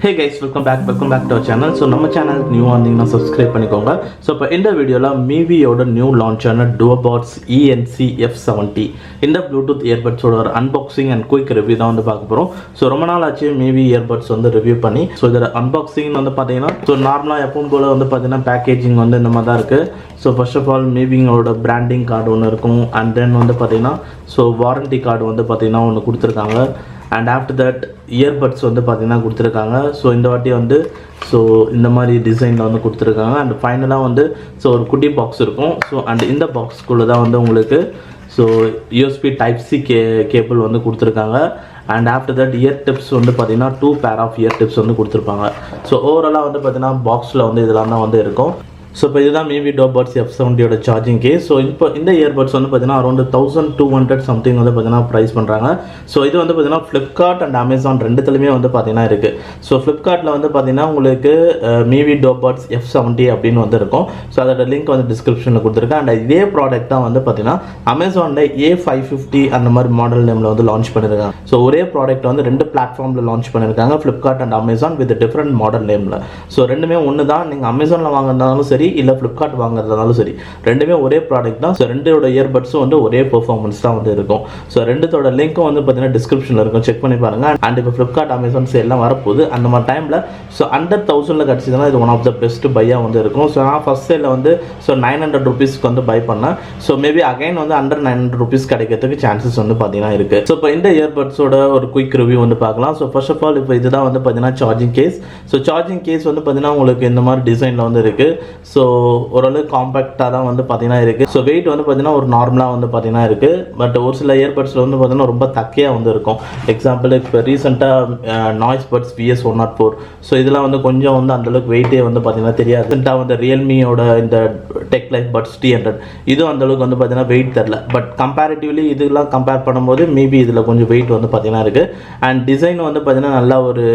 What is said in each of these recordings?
Hey guys, welcome back to our channel. So நம்ம channel new வந்தீங்கன்னா subscribe பண்ணிக்கோங்க. So இப்போ இந்த வீடியோல Mivi ஓட new launch ஆன DuoPods F70 இந்த Bluetooth earbuds ஓட ஒரு unboxing and quick review தான் வந்து பார்க்க போறோம். So ரொம்ப நாள் ஆச்சு Mivi earbuds வந்து review பண்ணி. So இதோட unboxing வந்து பாத்தீங்கன்னா so நார்மலா எப்பவும் போல வந்து பாத்தீங்கன்னா packaging வந்து இந்த மாதிரி தான் இருக்கு. So first of all Mivi ஓட branding card ஒன்னு இருக்கும் and then வந்து பாத்தீங்கன்னா so warranty card வந்து பாத்தீங்கன்னா ஒன்னு கொடுத்திருக்காங்க. And after that earbuds வந்து பாத்தீங்கன்னா கொடுத்திருக்காங்க. ஸோ இந்த வாட்டி வந்து ஸோ இந்த மாதிரி டிசைனில் வந்து கொடுத்துருக்காங்க. அண்ட் ஃபைனலாக வந்து ஸோ ஒரு குட்டி பாக்ஸ் இருக்கும். ஸோ அண்ட் இந்த பாக்ஸ்குள்ளே தான் வந்து உங்களுக்கு so USB type C cable வந்து கொடுத்துருக்காங்க. And after that year tips வந்து பார்த்தீங்கன்னா 2 pair ஆஃப் இயர் டிப்ஸ் வந்து கொடுத்துருப்பாங்க. ஸோ ஓவராலாக வந்து பார்த்தீங்கன்னா பாக்ஸில் வந்து இதெல்லாம் தான் வந்து இருக்கும். ஸோ இப்போ இதுதான் Mivi DuoPods F70 charging case. So இப்போ இந்த இயர்பட்ஸ் வந்து பார்த்தீங்கன்னா அரௌண்ட் 1200 சம்திங் வந்து பார்த்தீங்கன்னா ப்ரைஸ் பண்ணுறாங்க. ஸோ இது வந்து பார்த்தீங்கன்னா Flipkart அண்ட் Amazon ரெண்டுத்துலையுமே வந்து பார்த்தீங்கன்னா இருக்குது. ஸோ Flipkartல வந்து பார்த்தீங்கன்னா உங்களுக்கு Mivi DuoPods F70 அப்படின்னு வந்து இருக்கும். ஸோ அதோட லிங்க் வந்து டிஸ்கிரிப்ஷனில் கொடுத்துருக்கேன். அண்ட் இதே ப்ராடக்ட் தான் வந்து பார்த்தீங்கன்னா Amazonல A550 அந்த மாதிரி மாடல் நேமில் வந்து லான்ச் பண்ணியிருக்காங்க. ஸோ ஒரே ப்ராடக்ட் வந்து ரெண்டு பிளாட்ஃபார்மில் லான்ச் பண்ணியிருக்காங்க, Flipkart and Amazon with different model நேமில். ஸோ ரெண்டுமே ஒன்று தான். நீங்கள் Amazonல வாங்கினாலும் சரி இல்லை Flipkart வாங்குறதுனாலும் சரி ரெண்டுமே ஒரே ப்ராடக்ட் தான். ஸோ ரெண்டோட இயர்பட்ஸும் வந்து ஒரே பெர்ஃபார்மன்ஸ் தான் வந்து இருக்கும். ஸோ ரெண்டுத்தோட லிங்க்கும் வந்து பார்த்தீங்கன்னா டிஸ்கிரிப்ஷனில் இருக்கும், செக் பண்ணி பாருங்க. அண்ட் இப்போ Flipkart Amazon எல்லாம் வரப்போகுது. அந்த மாதிரி டைமில் ஸோ அண்டர் 1000 கிடச்சிதுன்னா இது ஒன் ஆஃப் த பெஸ்ட் பையாக வந்து இருக்கும். ஸோ நான் ஃபர்ஸ்ட் சேலில் வந்து ஸோ 900 rupeesக்கு வந்து பை பண்ணேன். ஸோ மேபி அகைன் வந்து அண்டர் 900 rupees கிடைக்கிறதுக்கு சான்சஸ் வந்து பார்த்தீங்கன்னா இருக்குது. ஸோ இப்போ இந்த இயர்பட்ஸோட ஒரு குயிக் ரிவ்யூ வந்து பார்க்கலாம். ஸோ ஃபர்ஸ்ட் ஆஃப் ஆல் இப்போ இதுதான் வந்து பார்த்தீங்கன்னா charging case. So charging case வந்து பார்த்தீங்கன்னா உங்களுக்கு இந்த மாதிரி டிசைனில் வந்து இருக்குது. ஸோ ஓரளவு காம்பேக்டாக தான் வந்து பார்த்தீங்கன்னா இருக்குது. ஸோ வெயிட் வந்து பார்த்தீங்கன்னா ஒரு நார்மலாக வந்து பார்த்தீங்கன்னா இருக்குது. பட் ஒரு சில இயர்பட்ஸில் வந்து பார்த்தீங்கன்னா ரொம்ப தக்கையாக வந்து இருக்கும். எக்ஸாம்பிள் இப்போ ரீசெண்டாக நாய்ஸ் பட்ஸ் VS104 ஸோ இதெல்லாம் வந்து கொஞ்சம் வந்து அந்தளவுக்கு வெயிட்டே வந்து பார்த்தீங்கன்னா தெரியாது. ரீசெண்டாக வந்து ரியல்மியோட இந்த TechNtech பட்ஸ் T100 இதுவும் அந்தளவுக்கு வந்து பார்த்தீங்கன்னா வெயிட் தெரில. பட் கம்பேரிட்டிவ்லி இதெல்லாம் கம்பேர் பண்ணும்போது மேபி இதில் கொஞ்சம் வெயிட் வந்து பார்த்தீங்கன்னா இருக்குது. அண்ட் டிசைன் வந்து பார்த்தீங்கன்னா நல்லா ஒரு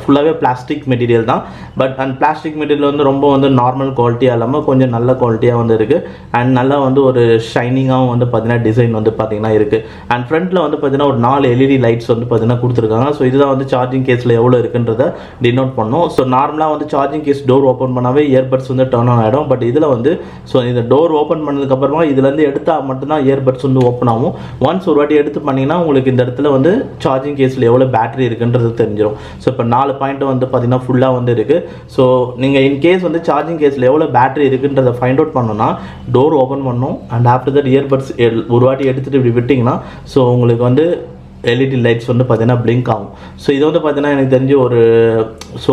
ஃபுல்லாகவே பிளாஸ்டிக் மெட்டீரியல் தான். பட் அண்ட் பிளாஸ்டிக் மெட்டீரியல் வந்து ரொம்ப வந்து நார்மல் குவாலிட்டியாக இல்லாமல் கொஞ்சம் நல்ல குவாலிட்டியாக வந்து இருக்குது. அண்ட் நல்லா வந்து ஒரு ஷைனிங்காகவும் வந்து பார்த்தீங்கன்னா டிசைன் வந்து பார்த்தீங்கன்னா இருக்குது. அண்ட் ஃப்ரண்ட்டில் வந்து பார்த்தீங்கன்னா ஒரு 4 LED லைட்ஸ் வந்து பார்த்தீங்கன்னா கொடுத்துருக்காங்க. ஸோ இதுதான் வந்து சார்ஜிங் கேஸில் எவ்வளோ இருக்குன்றதை டினோட் பண்ணும். ஸோ நார்மலாக வந்து சார்ஜிங் கேஸ் டோர் ஓப்பன் பண்ணாவே இயர்பட்ஸ் வந்து டர்ன் ஆன் ஆகிடும். பட் இதில் வந்து ஸோ இந்த டோர் ஓப்பன் பண்ணதுக்கப்புறமா இதுலேருந்து எடுத்தால் மட்டும்தான் இயர்பட்ஸ் வந்து ஓப்பன் ஆகும். ஒன்ஸ் ஒரு வாட்டி எடுத்து பண்ணிங்கன்னா உங்களுக்கு இந்த இடத்துல வந்து சார்ஜிங் கேஸில் எவ்வளோ பேட்டரி இருக்குன்றது தெரிஞ்சிடும். ஸோ இப்போ 4 பாயிண்ட் வந்து பார்த்தீங்கன்னா ஃபுல்லாக வந்து இருக்குது. ஸோ நீங்கள் இன்கேஸ் வந்து சார்ஜிங் கேஸில் எவ்வளோ பேட்டரி இருக்குன்றதை ஃபைண்ட் அவுட் பண்ணணும்னா டோர் ஓப்பன் பண்ணணும். அண்ட் ஆஃப்டர் தட் இயர்பட்ஸ் ஒரு வாட்டி எடுத்துகிட்டு இப்படி விட்டிங்கன்னா ஸோ உங்களுக்கு வந்து LED லைட்ஸ் வந்து பார்த்தீங்கன்னா பிளிங்க் ஆகும். ஸோ இது வந்து பார்த்தீங்கன்னா எனக்கு தெரிஞ்சு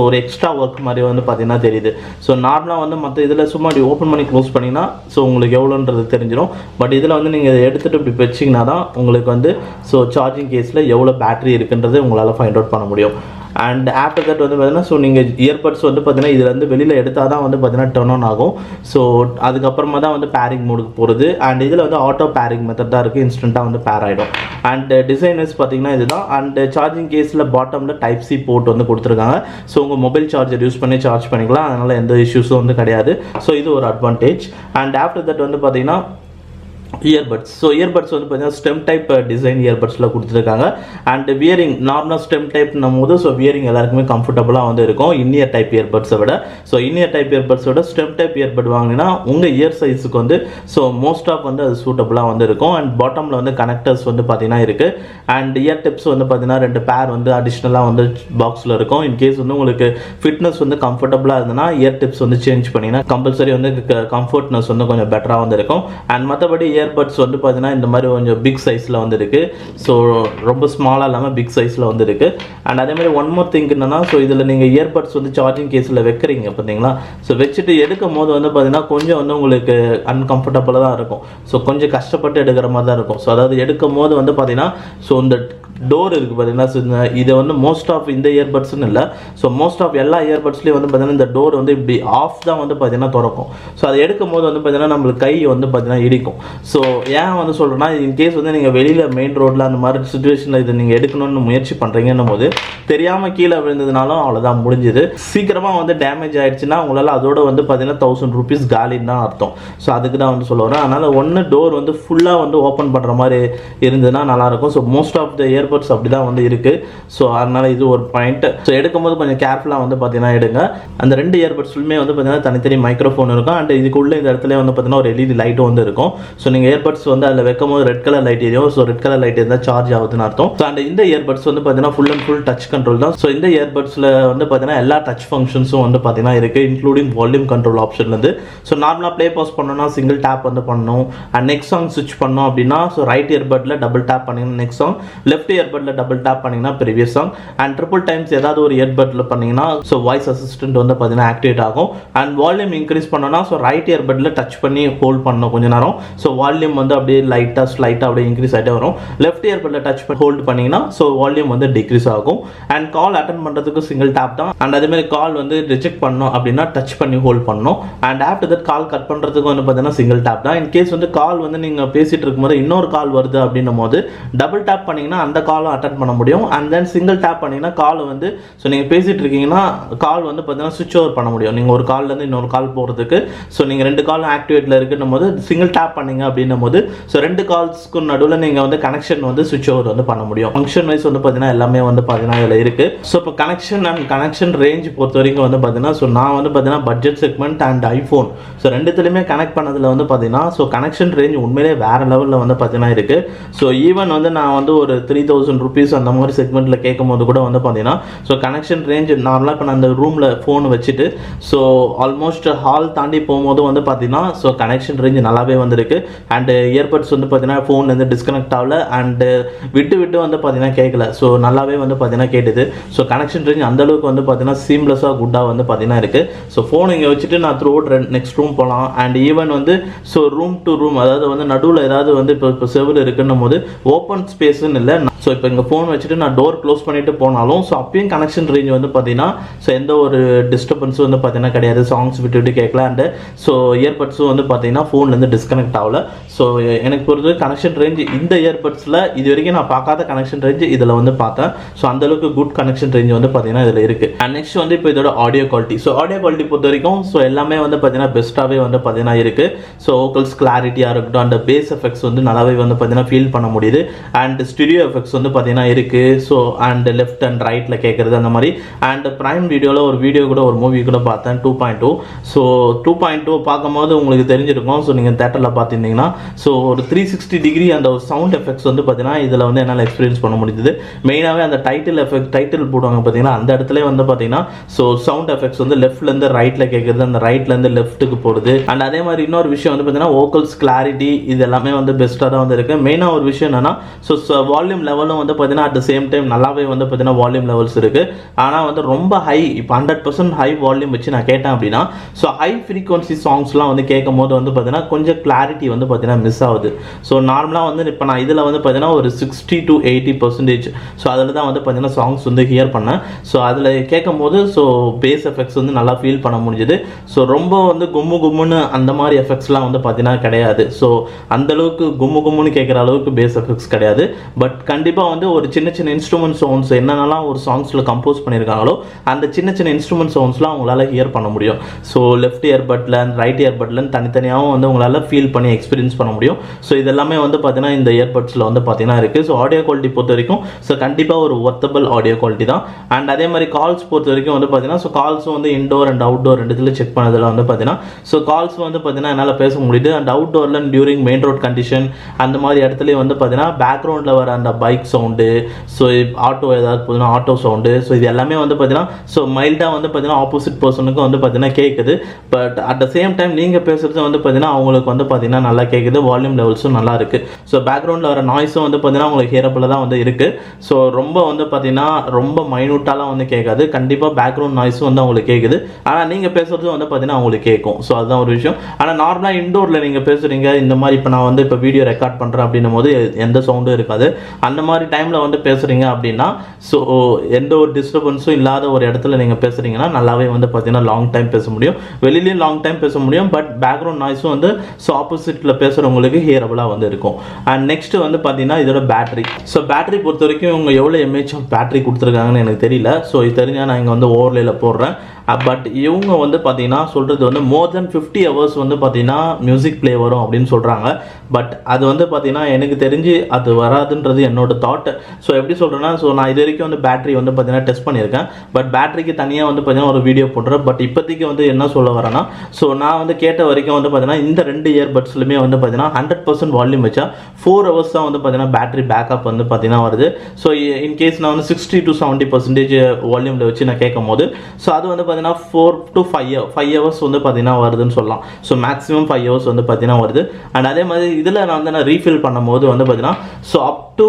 ஒரு எக்ஸ்ட்ரா ஒர்க் மாதிரி வந்து பார்த்தீங்கன்னா தெரியுது. ஸோ நார்மலாக வந்து மற்ற இதில் சும்மா இப்படி ஓப்பன் பண்ணி க்ளோஸ் பண்ணிங்கன்னா ஸோ உங்களுக்கு எவ்வளோன்றது தெரிஞ்சிடும். பட் இதில் வந்து நீங்கள் இதை எடுத்துகிட்டு இப்படி வச்சிங்கன்னா தான் உங்களுக்கு வந்து ஸோ சார்ஜிங் கேஸில் எவ்வளோ பேட்டரி இருக்குன்றது உங்களால் ஃபைண்ட் அவுட் பண்ண முடியும். அண்ட் ஆஃப்டர் தட் வந்து பார்த்தீங்கன்னா ஸோ நீங்கள் இயர்பட்ஸ் வந்து பார்த்தீங்கன்னா இதுலேருந்து வெளியில் எடுத்தால் தான் வந்து பார்த்தீங்கன்னா டர்ன் ஆன் ஆகும். ஸோ அதுக்கப்புறமா தான் வந்து பேரிங் மோடுக்கு போகிறது. அண்ட் இதில் வந்து ஆட்டோ பேரிங் மெத்தட் தான் இருக்குது, இன்ஸ்டண்ட்டாக வந்து பேர் ஆகிடும். அண்ட் டிசைனர்ஸ் பார்த்தீங்கன்னா இதுதான். அண்ட் சார்ஜிங் கேஸில் பாட்டமில் டைப் சி போர்ட் வந்து கொடுத்துருக்காங்க. ஸோ உங்கள் மொபைல் சார்ஜர் யூஸ் பண்ணி சார்ஜ் பண்ணிக்கலாம், அதனால் எந்த இஷ்யூஸும் வந்து கிடையாது. ஸோ இது ஒரு அட்வான்டேஜ். அண்ட் ஆஃப்டர் தட் வந்து பார்த்தீங்கன்னா இயர்பட்ஸ். ஸோ இயர்பட்ஸ் வந்து பார்த்தீங்கன்னா ஸ்டெம் டைப் டிசைன் இயர்பட்ஸில் கொடுத்துருக்காங்க. அண்ட் வியரிங் நார்மலாக ஸ்டெம் டைப்னும் போது ஸோ வியரிங் எல்லாருக்குமே கம்ஃபர்டபுளாக வந்து இருக்கும் இன்னியர் டைப் இயர்பட்ஸை விட. ஸோ இன்னியர் டைப் இயர்பட்ஸோட ஸ்டெம் டைப் இயர்பட் வாங்கினா உங்கள் இயர் சைஸுக்கு வந்து ஸோ மோஸ்ட் ஆஃப் வந்து அது சூட்டபுளாக வந்து இருக்கும். அண்ட் பாட்டமில் வந்து கனெக்டர்ஸ் வந்து பார்த்தீங்கன்னா இருக்குது. அண்ட் இயர் டிப்ஸ் வந்து பார்த்தீங்கன்னா 2 பேர் வந்து அடிஷ்னலாக வந்து பாக்ஸில் இருக்கும். இன்கேஸ் வந்து உங்களுக்கு ஃபிட்னஸ் வந்து கம்ஃபர்டபுளாக இருந்ததுன்னா இயர் டிப்ஸ் வந்து சேஞ்ச் பண்ணிங்கன்னா கம்பல்சரி வந்து கம்ஃபர்ட்னஸ் வந்து கொஞ்சம் பெட்டராக வந்து இருக்கும். அண்ட் மற்றபடி இயர்பட்ஸ் வந்து பார்த்தீங்கன்னா இந்த மாதிரி கொஞ்சம் பிக் சைஸில் வந்து இருக்குது. ஸோ ரொம்ப ஸ்மாலாக இல்லாமல் பிக் சைஸில் வந்து இருக்குது. அண்ட் அதே மாதிரி ஒன் மோர் திங் என்னன்னா ஸோ இதில் நீங்கள் இயர்பட்ஸ் வந்து சார்ஜிங் கேஸில் வைக்கிறீங்க பார்த்தீங்களா, ஸோ வச்சுட்டு எடுக்கும் போது வந்து பார்த்தீங்கன்னா கொஞ்சம் வந்து உங்களுக்கு அன்கம்ஃபர்டபுளாக தான் இருக்கும். ஸோ கொஞ்சம் கஷ்டப்பட்டு எடுக்கிற மாதிரி தான் இருக்கும். ஸோ அதாவது எடுக்கும் போது வந்து பார்த்தீங்கன்னா ஸோ இந்த டோர் இருக்குது பார்த்தீங்கன்னா இது வந்து மோஸ்ட் ஆஃப் இந்த இயர்பட்ஸ்னு இல்லை, ஸோ மோஸ்ட் ஆஃப் எல்லா இயர்பட்ஸ்லேயும் வந்து பார்த்தீங்கன்னா இந்த டோர் வந்து இப்படி ஆஃப் தான் வந்து பார்த்தீங்கன்னா திறக்கும். ஸோ அதை எடுக்கும் போது வந்து பார்த்தீங்கன்னா நம்மளுக்கு கை வந்து பார்த்தீங்கன்னா இடிக்கும். ஸோ ஏன் வந்து சொல்கிறேன்னா, இன்கேஸ் வந்து நீங்கள் வெளியில் மெயின் ரோட்டில் அந்த மாதிரி சுச்சுவேஷனில் இதை நீங்கள் எடுக்கணும்னு முயற்சி பண்ணுறீங்கன்னும் போது தெரியாமல் கீழே விழுந்ததுனாலும் அவ்வளோதான் முடிஞ்சுது. சீக்கிரமாக வந்து டேமேஜ் ஆகிடுச்சுன்னா உங்களால் அதோட வந்து பார்த்தீங்கன்னா 1000 rupees காலின்னு தான் அர்த்தம். ஸோ அதுக்கு தான் வந்து சொல்ல வரேன். அதனால் ஒன்று டோர் வந்து ஃபுல்லாக வந்து ஓப்பன் பண்ணுற மாதிரி இருந்ததுன்னா நல்லாயிருக்கும். So most of the earbuds அப்படி தான் வந்து இருக்குது. ஸோ அதனால் இது ஒரு பாயிண்ட். ஸோ எடுக்கும்போது கொஞ்சம் கேர்ஃபுல்லாக வந்து பார்த்தீங்கன்னா எடுங்க. அந்த 2 இயர்பட்ஸ்லுமே வந்து பார்த்தீங்கன்னா தனித்தனி மைக்ரோஃபோன் இருக்கும். அண்ட் இதுக்குள்ளே இந்த இடத்துல வந்து பார்த்தீங்கன்னா ஒரு LED லைட்டும் வந்து இருக்கும். ஸோ நீங்கள் இயர்பட்ஸ் வந்து அதில் வைக்கும் போது ரெட் கலர் லைட் எரியும். ஸோ ரெட் கலர் லைட் இருந்தால் சார்ஜ் ஆகுதுன்னு அர்த்தம். ஸோ அண்ட் இந்த இயர்பட்ஸ் வந்து பார்த்தீங்கன்னா full and full touch control தான். ஸோ இந்த இயர்பட்ஸில் வந்து பார்த்தீங்கன்னா எல்லா டச் ஃபங்க்ஷன்ஸும் வந்து பார்த்தீங்கன்னா இருக்குது, இன்க்ளூடிங் வால்யூம் கண்ட்ரோல் ஆப்ஷன்லேருந்து. ஸோ நார்மலாக ப்ளே பாஸ் பண்ணணும்னா சிங்கிள் டேப் வந்து பண்ணணும். அண்ட் நெக்ஸ்ட் சாங் ஸ்விட்ச் பண்ணோம் அப்படின்னா ஸோ ரைட் இயர்பட்டில் டபுள் டேப் பண்ணிங்கன்னா நெக்ஸ்ட் சாங், லெஃப்ட் இயர்பட்டில் டபுள் டேப் பண்ணிங்கன்னா previous song. And triple times ஏதாவது ஒரு இயர்பட்டில் பண்ணிங்கன்னா ஸோ வாய்ஸ் அசிஸ்டன்ட் வந்து பார்த்தீங்கன்னா ஆக்டிவேட் ஆகும். அண்ட் வால்யூம் இன்க்ரீஸ் பண்ணோன்னா ஸோ ரைட் இயர்பட்டில் டச் பண்ணி ஹோல்ட் பண்ணணும் கொஞ்ச நேரம். ஸோ வால்யூம் வந்து அப்படியே ஸ்லைட்டாக அப்படியே இன்க்ரீஸ் ஆகிட்டே வரும். லெஃப்ட் இயர்பட்டில் டச் பண்ணி ஹோல்ட் பண்ணிங்கன்னா ஸோ வால்யூம் வந்து டிக்ரீஸ் ஆகும். அண்ட் கால் அட்டன் பண்ணுறதுக்கு சிங்கிள் டேப் தான். அண்ட் அதேமாதிரி கால் வந்து ரிஜெக்ட் பண்ணணும் அப்படின்னா டச் பண்ணி ஹோல்ட் பண்ணணும். And after that call cut பண்ணுறதுக்கு வந்து பார்த்தீங்கன்னா சிங்கிள் டேப் தான். இன்கேஸ் வந்து கால் வந்து நீங்கள் பேசிகிட்டு இருக்கும்போது இன்னொரு கால் வருது அப்படின்னும் போது டபுள் டேப் பண்ணிங்கன்னா அந்த காலும் அட்டன் பண்ண முடியும். அண்ட் தென் சிங்கிள் டேப் பண்ணிங்கன்னா கால் வந்து ஸோ நீங்கள் பேசிகிட்டு இருக்கீங்கன்னா கால் வந்து பார்த்தீங்கன்னா சுவிட்ச் ஓவர் பண்ண முடியும். நீங்கள் ஒரு கால்லேருந்து இன்னொரு கால் போகிறதுக்கு ஸோ நீங்கள் 2 காலும் ஆக்டிவேட்டில் இருக்குன்னும் போது சிங்கிள் டேப் பண்ணிங்க அப்படின்னும் போது ஸோ 2 கால்ஸ்க்கு நடுவில் நீங்கள் வந்து கனெக்ஷன் வந்து சுவிட்ச் ஓவர் வந்து பண்ண முடியும். ஃபங்க்ஷன் வைஸ் வந்து பார்த்தீங்கன்னா எல்லாமே வந்து பார்த்தீங்கன்னா இதில் இருக்குது. ஸோ இப்போ கனெக்ஷன் அண்ட் கனெக்ஷன் ரேஞ்ச் பொறுத்த வரைக்கும் வந்து பார்த்தீங்கன்னா ஸோ நான் வந்து பார்த்தீங்கன்னா budget segment and iPhone so ரெண்டுத்துலையுமே கனெக்ட் பண்ணதில் வந்து பார்த்தீங்கன்னா ஸோ கனெக்ஷன் ரேஞ்ச் உண்மையிலே வேறு லெவலில் வந்து பார்த்தீங்கன்னா இருக்குது. ஸோ ஈவன் வந்து நான் வந்து ஒரு 3000 rupees அந்த மாதிரி செக்மெண்ட்டில் கேட்கும் போது கூட வந்து பார்த்தீங்கன்னா ஸோ கனெக்ஷன் ரேஞ்ச் நார்மலாக இப்போ நான் அந்த ரூமில் ஃபோன் வச்சுட்டு ஸோ ஆல்மோஸ்ட் ஹால் தாண்டி போகும்போது வந்து பார்த்தீங்கன்னா ஸோ கனெக்ஷன் ரேஞ்ச் நல்லாவே வந்துருக்கு. அண்டு இயர்பட்ஸ் வந்து பார்த்தீங்கன்னா ஃபோன்லேருந்து டிஸ்கனெக்ட் ஆகல அண்டு விட்டு வந்து பார்த்தீங்கன்னா கேட்கல. ஸோ நல்லாவே வந்து பார்த்தீங்கன்னா கேட்டுது. ஸோ கனெக்ஷன் ரேஞ்ச் அந்தளவுக்கு வந்து பார்த்தீங்கன்னா சீம்லெஸ்ஸாக குட்டாக வந்து பார்த்தீங்கன்னா இருக்குது. ஸோ ஃபோன் இங்கே வச்சுட்டு நான் த்ரூ அவுட் நெக்ஸ்ட் ரூம் போகலாம். அண்ட் ஈவன் வந்து ஸோ ரூம் டு ரூம் அதாவது வந்து நடுவில் ஏதாவது வந்து இப்போ செவில் இருக்குன்னும் போது ஓப்பன் ஸ்பேஸ்ன்னு இல்லை. ஸோ இப்போ இங்கே ஃபோன் வச்சுட்டு நான் டோர் க்ளோஸ் பண்ணிட்டு போனாலும் ஸோ அப்பயும் கனெக்ஷன் ரேஞ்ச் வந்து பார்த்தீங்கன்னா ஸோ எந்த ஒரு டிஸ்டர்பன்ஸும் வந்து பார்த்தீங்கன்னா கிடையாது. சாங்ஸ் விட்டு கேட்கல. அண்டு ஸோ இயர்பட்ஸும் வந்து பார்த்தீங்கன்னா ஃபோன்லேருந்து டிஸ்கனெக்ட் ஆகல. ஸோ எனக்கு பொறுத்து கனெக்ஷன் ரேஞ்ச் இந்த இயர்பட்ஸில் இது வரைக்கும் நான் பார்க்காத கனெக்ஷன் ரேஞ்ச் இதில் வந்து பார்த்தேன். ஸோ அந்தளவுக்கு குட் கனெக்ஷன் ரேஞ்ச் வந்து பார்த்தீங்கன்னா இதில் இருக்குது. அண்ட் நெக்ஸ்ட் வந்து இப்போ இதோட audio quality. So audio quality பொறுத்த வரைக்கும் ஸோ எல்லாமே வந்து பார்த்தீங்கன்னா பெஸ்ட்டாகவே வந்து பார்த்தீங்கன்னா இருக்குது. ஸோ வோக்கல்ஸ் கிளாரிட்டியாக இருக்கட்டும் அண்ட் பேஸ் எஃபெக்ட்ஸ் வந்து நல்லாவே வந்து பார்த்தீங்கன்னா ஃபீல் பண்ண முடியுது. அண்ட் ஸ்டுடியோ எஃபெக்ட்ஸ் வந்து பார்த்தீங்கன்னா இருக்குது. ஸோ அண்ட் லெஃப்ட் அண்ட் ரைட்டில் கேட்குறது அந்த மாதிரி. அண்ட் ப்ரைம் வீடியோவில் ஒரு வீடியோ கூட ஒரு மூவி கூட பார்த்தேன் 2.2. ஸோ 2.2 பார்க்கும்போது உங்களுக்கு தெரிஞ்சிருக்கும். ஸோ நீங்கள் தேட்டரில் பார்த்துருந்தீங்கன்னா ஸோ ஒரு 360 டிகிரி அந்த ஒரு சவுண்ட் எஃபெக்ட்ஸ் வந்து பார்த்தீங்கன்னா இதில் வந்து என்னால் எக்ஸ்பீரியன்ஸ் பண்ண முடியுது. மெயினாகவே அந்த டைட்டில் போடுவாங்க பார்த்தீங்கன்னா அந்த இடத்துல வந்து பார்த்தீங்கன்னா ஸோ சவுண்ட் எஃபெக்ட்ஸ் வந்து லெஃப்ட்லேருந்து ரைட்டில் கேட்குறது, அந்த ரைட்லேருந்து லெஃப்ட்டுக்கு போகிறது. அண்ட் அதே மாதிரி இன்னொரு விஷயம் வந்து பார்த்தீங்கன்னா வோக்கல்ஸ் கிளாரிட்டி இது எல்லாமே வந்து பெஸ்ட்டாக தான் வந்து இருக்குது. மெயினாக ஒரு விஷயம் என்னன்னா ஸோ வால்யூம் லெவலும் வந்து பார்த்தீங்கன்னா அட் த சேம் டைம் நல்லாவே வந்து பார்த்தீங்கன்னா வால்யூம் லெவல்ஸ் இருக்குது. ஆனால் வந்து ரொம்ப ஹை இப்போ 100% ஹை வால்யூம் வச்சு நான் கேட்டேன் அப்படின்னா ஸோ ஹை ஃப்ரீக்வன்சி சாங்ஸ்லாம் வந்து கேட்கும் போது வந்து பார்த்தீங்கன்னா கொஞ்சம் கிளாரிட்டி வந்து பார்த்தீங்கன்னா மிஸ் ஆகுது. ஸோ நார்மலாக வந்து இப்போ நான் இதில் வந்து பார்த்தீங்கன்னா ஒரு 60 to 80% ஸோ அதில் தான் வந்து பார்த்தீங்கன்னா சாங்ஸ் வந்து ஹியர் பண்ணேன். ஸோ அதில் கேட்கும் போது ஸோ பேஸ் எஃபெக்ட்ஸ் வந்து நல்லா ஃபீல் பண்ண முடிஞ்சுது. ஸோ ரொம்ப வந்து கும்முன்னு அந்த மாதிரி எஃபெக்ட்ஸ்லாம் வந்து பார்த்தீங்கன்னா கிடையாது. ஸோ அந்தளவுக்கு கும்முன்னு கேட்குற அளவுக்கு பேஸ் எஃபெக்ட்ஸ் கிடையாது. பட் கண்டிப்பாக வந்து ஒரு சின்ன இன்ஸ்ட்ருமெண்ட் சவுண்ட்ஸ் என்னென்னலாம் ஒரு சாங்ஸில் கம்போஸ் பண்ணியிருக்காங்களோ அந்த சின்ன இன்ஸ்ட்ருமெண்ட் சவுண்ட்ஸ்லாம் உங்களால் ஹியர் பண்ண முடியும். ஸோ லெஃப்ட் இயர்பட்டில் ரைட் இயர்பட்டில் தனித்தனியாகவும் வந்து உங்களால் ஃபீல் பண்ணி எக்ஸ்பீரியன்ஸ் பண்ண முடியும். ஸோ இதெல்லாமே வந்து பார்த்தீங்கன்னா இந்த இயர்பட்ஸில் வந்து பார்த்தீங்கன்னா இருக்குது. ஸோ ஆடியோ குவாலிட்டி பொறுத்த வரைக்கும் ஸோ கண்டிப்பாக ஒரு ஒர்த்தபிள் ஆடியோ குவாலிட்டி தான். அண்ட் அதே மாதிரி கால்ஸ் பொறுத்த வரைக்கும் வந்து பார்த்தீங்கன்னா ஸோ கால்ஸும் வந்து இன்டோர் அண்ட் அவுட்டோர் ரெண்டுத்தில் செக் பண்ணதில் வந்து பார்த்தீங்கன்னா ஸோ கால்ஸ் வந்து பார்த்தீங்கன்னா என்னால் பேச முடியுது. அண்ட் அவுட்டோரில் டியூரிங் மெயின் ரோட் கண்டிஷன் அந்த மாதிரி இடத்துலையும் வந்து பார்த்தீங்கன்னா பேக்ரவுண்டில் வர அந்த பைக் சவுண்டு ஸோ ஆட்டோ ஏதாவது போதுன்னா ஆட்டோ சவுண்டு ஸோ இது எல்லாமே வந்து பார்த்தீங்கன்னா ஸோ மைல்டாக வந்து பார்த்தீங்கன்னா ஆப்போசிட் பர்சனுக்கு வந்து பார்த்தீங்கன்னா கேட்குது. But at the same time நீங்கள் பேசுகிறது வந்து பார்த்தீங்கன்னா அவங்களுக்கு வந்து பார்த்தீங்கன்னா நல்லா கேட்குது. வால்யூம் லெவல்ஸும் நல்லா இருக்குது. ஸோ பேக்ரவுண்டில் வர நாய்ஸும் வந்து பார்த்தீங்கன்னா உங்களுக்கு ஹியரபிள் தான் வந்து இருக்குது. ஸோ ரொம்ப வந்து பார்த்தீங்கன்னா ரொம்ப மைனூட்டாலாம் வந்து கேட்காது. கண்டிப்பாக பேக்ரவுண்ட் நாய்ஸும் வந்து அவங்களுக்கு கேட்குது. ஆனால் நீங்கள் பேசுகிறது வந்து பார்த்தீங்கன்னா அவங்களுக்கு கேட்கும். ஸோ அதுதான் ஒரு விஷயம். ஆனால் நார்மலாக இண்டோரில் நீங்கள் பேசுகிறீங்க இந்த மாதிரி இப்போ நான் வந்து இப்போ வீடியோ ரெக்கார்ட் பண்ணுறேன் அப்படின்னும் போது எந்த சவுண்டும் இருக்காது. அந்த மாதிரி டைமில் வந்து பேசுகிறீங்க அப்படின்னா ஸோ எந்த ஒரு டிஸ்டர்பன்ஸும் இல்லாத ஒரு இடத்துல நீங்கள் பேசுகிறீங்கன்னா நல்லாவே வந்து பார்த்தீங்கன்னா லாங் டைம் பேச முடியும். வெளியிலேயும் லாங் டைம் பேச முடியும். பட் பேக்ரவுண்ட் நாய்ஸும் வந்து ஸோ ஆப்போசிட்டில் பேசுகிறவங்களுக்கு ஹியரபிளாக வந்து இருக்கும். அண்ட் நெக்ஸ்ட் வந்து பார்த்தீங்கன்னா இதோட பேட்டரி. ஸோ பேட்டரி பொறுத்த வரைக்கும் இவங்க எவ்வளோ எம்ஏஹெச் ஆஃப் பேட்டரி கொடுத்துருக்காங்கன்னு எனக்கு தெரியல. ஸோ இது தெரிஞ்சால் நான் இங்கே வந்து ஓவர்லேயில் போடுறேன். பட் இவங்க வந்து பார்த்தீங்கன்னா சொல்கிறது வந்து மோர் தென் 50 ஹவர்ஸ் வந்து பார்த்தீங்கன்னா மியூசிக் ப்ளே வரும் அப்படின்னு சொல்கிறாங்க. பட் அது வந்து பார்த்தீங்கன்னா எனக்கு தெரிஞ்சு அது வராதுன்றது என்னோட தாட். ஸோ எப்படி சொல்கிறேன்னா, ஸோ நான் இது வரைக்கும் வந்து பேட்டரி வந்து பார்த்தீங்கன்னா டெஸ்ட் பண்ணியிருக்கேன். பட் பேட்டரிக்கு தனியாக வந்து பார்த்தீங்கன்னா ஒரு வீடியோ போடுறேன். பட் இப்போதைக்கு வந்து என்ன சொல்ல வரேன்னா, ஸோ நான் வந்து கேட்ட வரைக்கும் வந்து பார்த்தீங்கன்னா இந்த 2 இயர்பட்ஸ்லுமே வந்து பார்த்தீங்கன்னா 100% வால்யூம் வச்சா 4 ஹவர்ஸ் தான் வந்து பார்த்தீங்கன்னா பேட்டரி பேக்கப் வந்து பார்த்தீங்கன்னா வருது. ஸோ இன்கேஸ் நான் வந்து 60 to 70% வால்யூமில் வச்சு நான் கேட்கும் போது ஸோ அது வந்து பார்த்தீங்கன்னா 4 to 5 ஹவர்ஸ் வந்து பார்த்தீங்கன்னா வருதுன்னு சொல்லலாம். ஸோ மேக்ஸிமம் 5 ஹவர்ஸ் வந்து பார்த்தீங்கன்னா வருது. அண்ட் அதே மாதிரி இதில் நான் வந்து ரீஃபில் பண்ணும்போது வந்து பார்த்தீங்கன்னா ஸோ அப் டு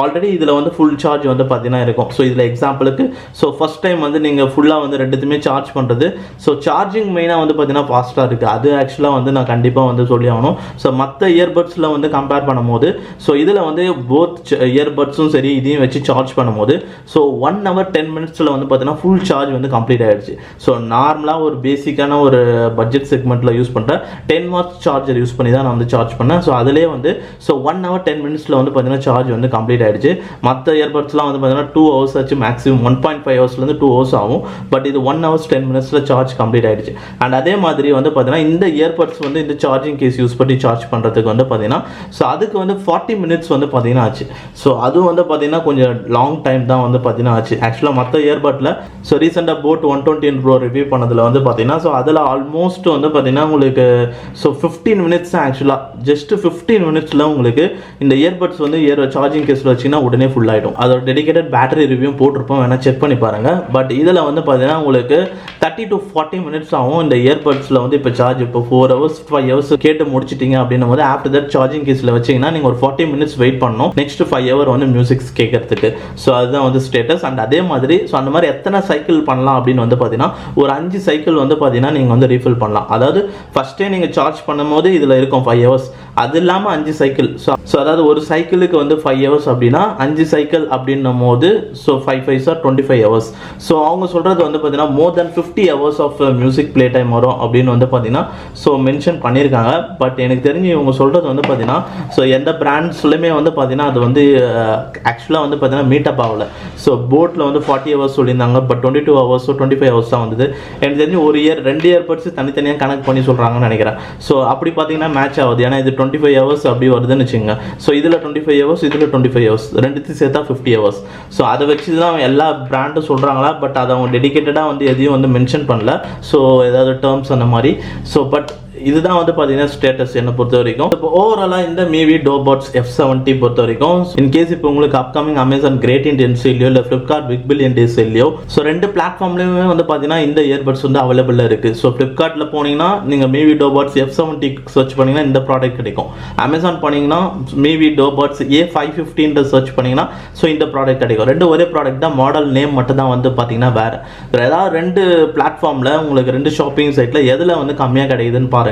ஆல்ரெடி இதில் வந்து ஃபுல் சார்ஜ் வந்து பார்த்தீங்கன்னா இருக்கும். ஸோ இதில் எக்ஸாம்பிளுக்கு ஸோ ஃபஸ்ட் டைம் வந்து நீங்கள் ஃபுல்லாக வந்து ரெண்டுத்துமே சார்ஜ் பண்ணுறது. ஸோ சார்ஜிங் மெயினாக வந்து பார்த்தீங்கன்னா ஃபாஸ்ட்டாக இருக்குது. அது ஆக்சுவலாக வந்து நான் கண்டிப்பாக வந்து சொல்லி ஆகணும். ஸோ மற்ற இயர்பட்ஸில் வந்து கம்பேர் பண்ணும்போது ஸோ இதில் வந்து போத் இயர்பட்ஸும் சரி இதையும் வச்சு சார்ஜ் பண்ணும்போது ஸோ 1 hour 10 minutes வந்து பார்த்தீங்கன்னா ஃபுல் சார்ஜ் வந்து கம்ப்ளீட் ஆகிடுச்சு. ஸோ நார்மலாக ஒரு பேசிக்கான ஒரு பட்ஜெட் செக்மெண்ட்டில் யூஸ் பண்ணுற 10 watts சார்ஜர் யூஸ் பண்ணி தான் நான் வந்து சார்ஜ் பண்ணேன். ஸோ அதிலே வந்து ஸோ 1 hour 10 minutes வந்து பார்த்தீங்கன்னா சார்ஜ் வந்து கம்ப்ளீட் ஆகிடுச்சு. மற்ற இயர்பட்ஸ்லாம் வந்து பார்த்தீங்கன்னா 2 hours ஆச்சு, மேக்ஸிமம் 1.5 ஹவர்ஸ்லேருந்து 2 hours ஆகும். பட் இது 1 hour 10 minutes சார்ஜ் கம்ப்ளீட் ஆகிடுச்சு. அண்ட் அதே மாதிரி வந்து பார்த்தீங்கன்னா இந்த இயர்பட்ஸ் வந்து இந்த சார்ஜிங் கேஸ் யூஸ் பண்ணி சார்ஜ் பண்ணுறதுக்கு வந்து பார்த்தீங்கன்னா ஸோ அதுக்கு வந்து 40 minutes வந்து பார்த்தீங்கன்னா ஆச்சு. ஸோ அதுவும் வந்து பார்த்தீங்கன்னா கொஞ்சம் லாங் டைம் தான் வந்து பார்த்தீங்கன்னா ஆச்சு. ஆக்சுவலாக மற்ற இயர்பட்டில் ஸோ ரீசெண்டாக போட் 120 Pro ரிவ்யூ பண்ணதில் வந்து பார்த்தீங்கன்னா ஸோ அதில் ஆல்மோஸ்ட் வந்து பார்த்தீங்கன்னா உங்களுக்கு ஸோ 15 minutes ஆக்சுவலாக ஜஸ்ட் 15 minutesல உங்களுக்கு இந்த இயர்பட்ஸ் வந்து சார்ஜிங் கேஸில் வச்சிங்கன்னா உடனே ஃபுல் ஆகிடும். அதோட டெடிகேட்டட் பேட்டரி ரிவ்யூ போட்டிருப்போம், வேணால் செக் பண்ணி பாருங்கள். பட் இதில் வந்து பார்த்தீங்கன்னா உங்களுக்கு 30 to 40 minutes ஆகும் இந்த இயர்பட்ஸில் வந்து இப்போ சார்ஜ். இப்போ 4 hours 5 hours கேட்டு முடிச்சிட்டிங்க அப்படின்னும் போது ஆஃப்டர் தட் சார்ஜிங் கேஸில் வச்சிங்கன்னா நீங்கள் ஒரு 40 minutes வெயிட் பண்ணணும் நெக்ஸ்ட் 5 hour வந்து மியூசிக்ஸ் கேட்கறதுக்கு. ஸோ அதுதான் வந்து ஸ்டேட்டஸ். அண்ட் அதே மாதிரி ஸோ அந்த மாதிரி எத்தனை சைக்கிள் பண்ணலாம் அப்படின்னு வந்து பார்த்தீங்கன்னா ஒரு 5 சைக்கிள் வந்து பார்த்தீங்கன்னா நீங்கள் வந்து ரீஃபில் பண்ணலாம். அதாவது ஃபஸ்ட்டே நீங்கள் சார்ஜ் பண்ணும்போது இதில் இருக்கும் 5 hours, அது இல்லாமல் 5 சைக்கிள். ஸோ அதாவது ஒரு சைக்கிளுக்கு வந்து 5 hours அப்படின்னா 5 சைக்கிள் அப்படின்னும் போது so 5 5s are 25 hours. So அவங்க சொல்கிறது வந்து பார்த்தீங்கன்னா more than 50 hours of music play time வரும் அப்படின்னு வந்து பார்த்தீங்கன்னா ஸோ மென்ஷன் பண்ணியிருக்காங்க. பட் எனக்கு தெரிஞ்சு இவங்க சொல்கிறது வந்து பார்த்தீங்கன்னா ஸோ எந்த பிராண்ட்ஸ்லையுமே வந்து பார்த்தீங்கன்னா அது வந்து ஆக்சுவலாக வந்து பார்த்தீங்கன்னா மீட்டப் ஆகலை. ஸோ போட்டில் வந்து 40 hours சொல்லியிருந்தாங்க. பட் 22 hours 25 hours தான் வந்தது. எனக்கு தெரிஞ்சு ஒரு ரெண்டு இயர்பட்ஸ் தனித்தனியாக கனெக்ட் பண்ணி சொல்கிறாங்கன்னு நினைக்கிறேன். ஸோ அப்படி பார்த்தீங்கன்னா மேட்ச் ஆகுது. ஏன்னா இது 25 hours அப்படி வருதுன்னு வச்சுங்க. ஸோ இதில் 25 hours இதில் 25 hours ரெண்டுத்தையும் சேர்த்தா 50 hours. ஸோ அதை வச்சு தான் எல்லா பிராண்டும் சொல்கிறாங்களா. பட் அதை அவங்க டெடிகேட்டடாக வந்து எதையும் வந்து மென்ஷன் பண்ணல. ஸோ ஏதாவது டேர்ம்ஸ் அந்த மாதிரி. ஸோ பட் இதுதான் வந்து பார்த்தீங்கன்னா ஸ்டேட்டஸ் என்னை பொறுத்த வரைக்கும். இப்போ ஓவராலாக இந்த Mivi DuoPods F70 பொறுத்த வரைக்கும் இன்கேஸ் இப்போ உங்களுக்கு அப்கமிங் அமேசான் கிரேட் இண்டியன் சேல்லையோ இல்லை ஃப்ளிப்கார்ட் பிக் பில்லியன் டே சேல்லையோ ஸோ ரெண்டு பிளாட்ஃபார்ம்லேயுமே வந்து பார்த்தீங்கன்னா இந்த இயர்பட்ஸ் வந்து அவைலபிளாக இருக்குது. ஸோ ஃப்ளிப்கார்ட்டில் போனீங்கன்னா நீங்கள் Mivi DuoPods F70 சர்ச் பண்ணிங்கன்னா இந்த ப்ராடக்ட் கிடைக்கும். அமேசான் போனீங்கன்னா Mivi DuoPods A550 சர்ச் பண்ணிங்கன்னா ஸோ இந்த ப்ராடக்ட் கிடைக்கும். ரெண்டு ஒரே ப்ராடக்ட் தான், மாடல் நேம் மட்டும் தான் வந்து பார்த்தீங்கன்னா வேறு. ஏதாவது ரெண்டு பிளாட்ஃபார்மில் உங்களுக்கு ரெண்டு ஷாப்பிங் சைட்டில் எதில் வந்து கம்மியாக கிடைக்குதுன்னு பாருங்கள்.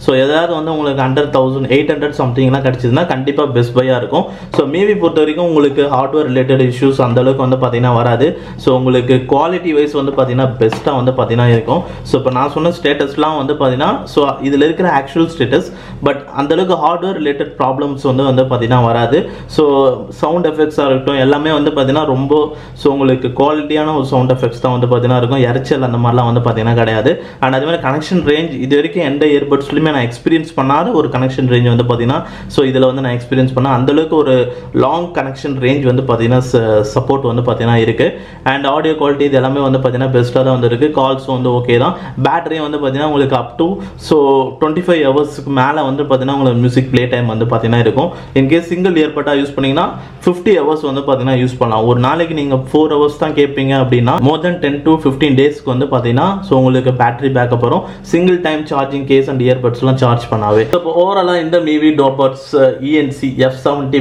ஸோ ஏதாவது வந்து உங்களுக்கு 100,800 சம்திங்லாம் கிடைச்சதுன்னா கண்டிப்பாக பெஸ்ட் பையாக இருக்கும். ஸோ Mivi பொறுத்த வரைக்கும் உங்களுக்கு ஹார்ட்வேர் ரிலேட்டட் இஷ்யூஸ் அந்த அளவுக்கு வந்து பார்த்தீங்கன்னா வராது. ஸோ உங்களுக்கு குவாலிட்டி வைஸ் வந்து பார்த்தீங்கன்னா பெஸ்ட்டாக வந்து பார்த்தீங்கன்னா இருக்கும். ஸோ இப்போ நான் சொன்ன ஸ்டேட்டஸ்லாம் வந்து பார்த்தீங்கன்னா ஸோ இதில் இருக்கிற ஆக்சுவல் ஸ்டேட்டஸ். பட் அந்தளவுக்கு ஹார்ட்வேர் ரிலேட்டட் ப்ராப்ளம்ஸ் வந்து பார்த்தீங்கன்னா வராது. ஸோ சவுண்ட் எஃபெக்ட்ஸாக இருக்கட்டும் எல்லாமே வந்து பார்த்தீங்கன்னா ரொம்ப ஸோ உங்களுக்கு குவாலிட்டியான ஒரு சவுண்ட் எஃபெக்ட்ஸ் தான் வந்து பார்த்தீங்கன்னா இருக்கும். இறைச்சல் அந்த மாதிரிலாம் வந்து பார்த்தீங்கன்னா கிடையாது. அண்ட் அதே மாதிரி கனெக்ஷன் ரேஞ்ச் இது வரைக்கும் எந்த இயர்பட்ஸ்லையுமே நான் எக்ஸ்பீரியன்ஸ் பண்ணாத ஒரு கனெக்ஷன் ரேஞ்ச் வந்து பார்த்தீங்கன்னா ஸோ இதில் வந்து நான் எக்ஸ்பீரியன்ஸ் பண்ணேன். அந்தளவுக்கு ஒரு லாங் கனெக்ஷன் ரேஞ்ச் வந்து பார்த்தீங்கன்னா சப்போர்ட் வந்து பார்த்தீங்கன்னா இருக்குது. அண்ட் ஆடியோ குவாலிட்டி இது எல்லாமே வந்து பார்த்தீங்கன்னா பெஸ்ட்டாக தான் வந்து இருக்குது. கால்ஸும் வந்து ஓகே தான். பேட்டரியும் வந்து பார்த்தீங்கன்னா உங்களுக்கு அப் டு ஸோ 25 ஹவர்ஸ்க்கு மேலே வந்து பார்த்தீங்கன்னா உங்களுக்கு மியூசிக் ப்ளே டைம் வந்து பார்த்தீங்கன்னா இருக்கும். இன்கேஸ் சிங்கிள் இயர்பட்டாக யூஸ் பண்ணிங்கன்னா 50 hours வந்து பார்த்தீங்கன்னா யூஸ் பண்ணலாம். ஒரு நாளைக்கு நீங்கள் 4 hours தான் கேட்பீங்க அப்படின்னா மோர் தென் 10 to 15 டேஸ்க்கு வந்து பார்த்தீங்கன்னா ஸோ உங்களுக்கு பேட்டரி பேக்கப் வரும். Single time charging case and இயர்பட்ஸ்லாம் சார்ஜ் பண்ணாவே. இப்போ ஓவராலாக இந்த Mivi DuoPods ENC F70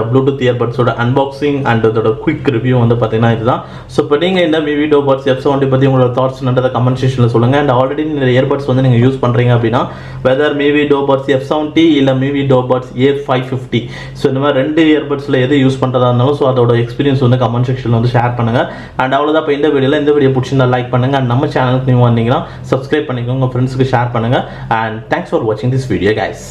Bluetooth இயர்பட்ஸோட அன்பாக்சிங் அண்ட் அதோட குயிக் ரிவ்யூ வந்து பார்த்தீங்கன்னா இதுதான். ஸோ இப்போ நீங்கள் இந்த Mivi DuoPods F70 பற்றி உங்களோட தாட்ஸ்ன்றதை கமெண்ட் செக்ஷனில் சொல்லுங்கள். அண்ட் ஆல்ரெடி இந்த இயர்பட்ஸ் வந்து நீங்கள் யூஸ் பண்ணுறீங்க அப்படின்னா வெதர் Mivi DuoPods F70 இல்லை Mivi DuoPods A550 ஸோ இந்த மாதிரி ரெண்டு இயர்பட்ஸில் எது யூஸ் பண்ணுறதா இருந்தாலும் ஸோ அதோட எக்ஸ்பீரியன்ஸ் வந்து கமெண்ட் செக்ஷனில் வந்து ஷேர் பண்ணுங்கள். அண்ட் அவ்வளோதான். இப்போ இந்த வீடியோ பிடிச்சிருந்தா லைக் பண்ணுங்கள். அண்ட் நம்ம சேனலுக்கு நீங்கள் வந்தீங்கன்னா சப்ஸ்கிரைப் பண்ணிக்கோங்க, உங்கள் ஃப்ரெண்ட்ஸுக்கு ஷேர் பண்ணுங்கள். And thanks for watching this video guys.